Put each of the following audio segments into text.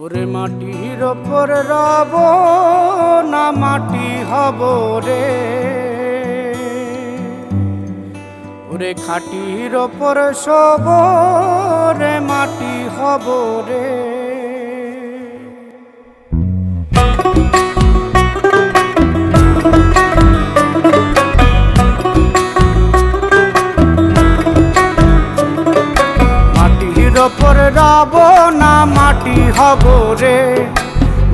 ওরে মাটির ওপর রব না মাটি হব রে, ওরে খাটির ওপর শোব রে মাটি হব রে। মাটির ওপর রব না মাটি হব রে,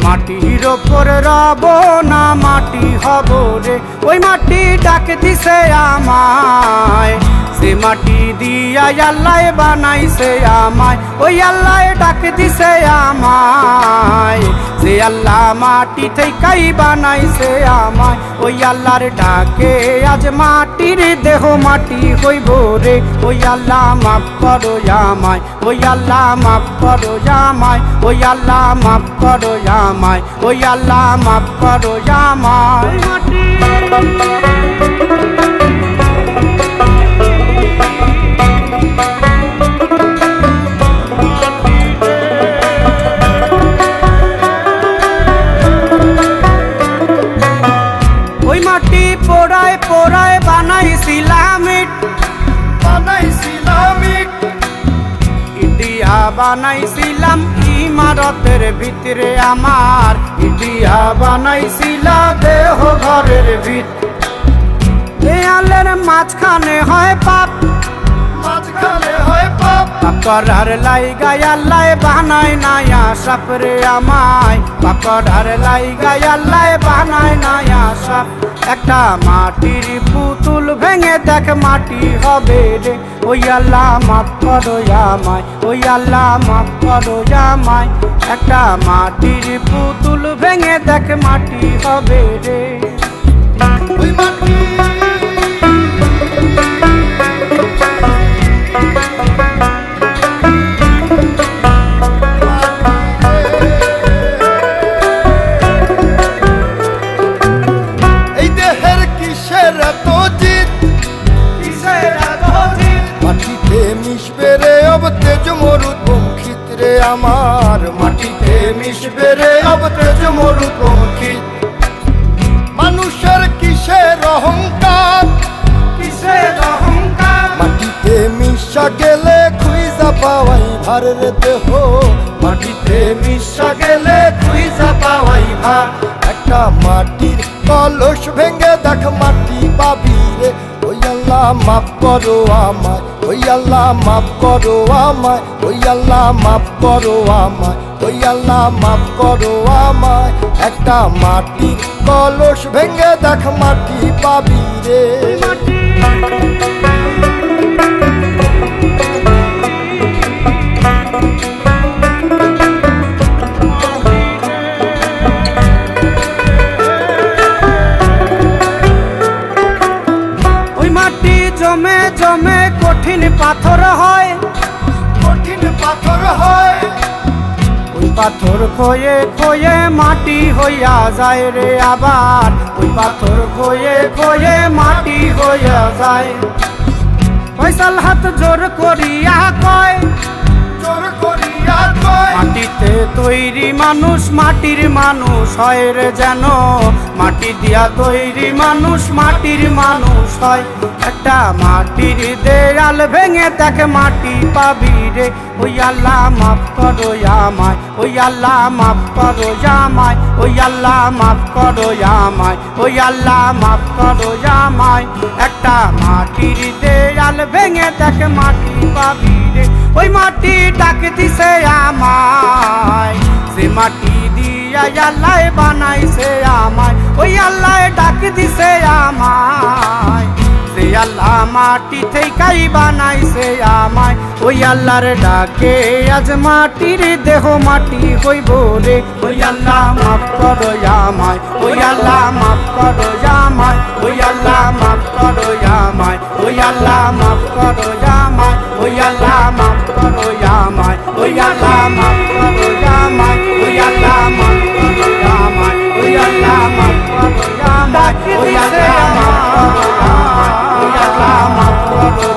মাটির ওপর রব না মাটি হব রে। ওই মাটি ডাক দিছে আমায়, সে মাটি দিয়া আল্লাহ বানাইছে আমায়। ওই আল্লাহ ডাক দিছে আমায়, সে আল্লাহ মাটি থেকেই বানাইছে আমায়। ওই আল্লাহর ডাকে আজ মাটির দেহ মাটি হইব রে। ওই আল্লাহ মাফ করো আমায়, ওই আল্লাহ মাফ করো আমায়, ওই আল্লাহ মাফ করো আমায়, ওই আল্লাহ মাফ করো আমায়। ওই মাটি পোড়ায় পোড়ায় বানাইছিলাম ইট, বানাইছিলাম ইট, ইটিয়া বানাইছিলাম ইমারতের ভিতরে আমার, ইটিয়া বানাইছিলাম দেহ ঘরের ভিত। দেয়ালের মাঝখানে হয় পাপ, মাঝখানে হয় পাপ, পাকড়ার লাইগায় আল্লাহ বানায় নায়া সাপ রে আমায়, পাকড়ার লাইগায় আল্লাহ বানায় নায়া সাপ। একটা মাটির পুতুল ভেঙে দেখ মাটি হবে রে। ওই আল্লাহ মাফ করো আমায়, ওই আল্লাহ মাফ করো আমায়। একটা মাটির পুতুল ভেঙে দেখ মাটি হবে রে। ওই মাটি তেজ মরুদ বংখিত রে আমার, মাটিতে মিশবে রে অব তেজ মরুদ বংখিত। মানুষের কিসের অহংকার, কিসের অহংকার, মাটিতে মিশা গেলে খুঁজা পাওয়াই ভার রে দেহ, মাটিতে মিশা গেলে খুঁজা পাওয়াই ভার। একটা মাটির কলস ভেঙে দেখ মাটি পাবি রে। ওই আল্লাহ মাফ করো আমায়, ওই আল্লাহ মাফ করো আমায়, ওই আল্লাহ মাফ করো আমায়, ওই আল্লাহ মাফ করো আমায়। একটা মাটির কলস ভেঙে দেখ মাটি পাবি রে। জমে জমে কঠিন পাথর হয়, কঠিন পাথর হয়। ওই পাথর খয়ে খয়ে মাটি হইয়া যায় রে আবার, ওই পাথর খয়ে খয়ে মাটি হইয়া যায়। ফয়সাল হাত জোর করিয়া কয়, জোর করিয়া কয়, মাটিতে তৈরি মানুষ মাটির মানুষ হয় রে যেন, মাটি দিয়া তৈরি মানুষ মাটির মানুষ হয়। একটা মাটির দেয়াল ভেঙে দেখ মাটি পাবি রে। ওই আল্লাহ মাফ করো আমায়, ওই আল্লাহ মাফ করো আমায়, ওই আল্লাহ মাফ করো আমায়, ওই আল্লাহ মাফ করো আমায়। একটা মাটির দেয়াল ভেঙে দেখ মাটি পাবি রে। ওই মাটি ডাক দিছে আমায়, সে মাটি দিয়া আল্লাহ বানাইছে আমায়। ওই আল্লাহ ডাক দিছে আমায়, সে আল্লাহ মাটি থেকেই বানাইছে আমায়। ওই আল্লাহর ডাকে আজ মাটির দেহ মাটি হইব রে। ওই আল্লাহ মাফ করো আমায়, ওই আল্লাহ মাফ করো আমায়, ওই আল্লাহ মাফ করো আমায়, ওই আল্লাহ মাফ করো আমায়, ওই আল্লাহ মাফ করো আমায়, ওই আল্লাহ মাফ করো আমায়, ওই আল্লাহ মাফ করো আমায়, ওই আল্লাহ মাফ করো আমায়, ওই আল্লাহ মাফ করো আমায়, ওই আল্লাহ মাফ করো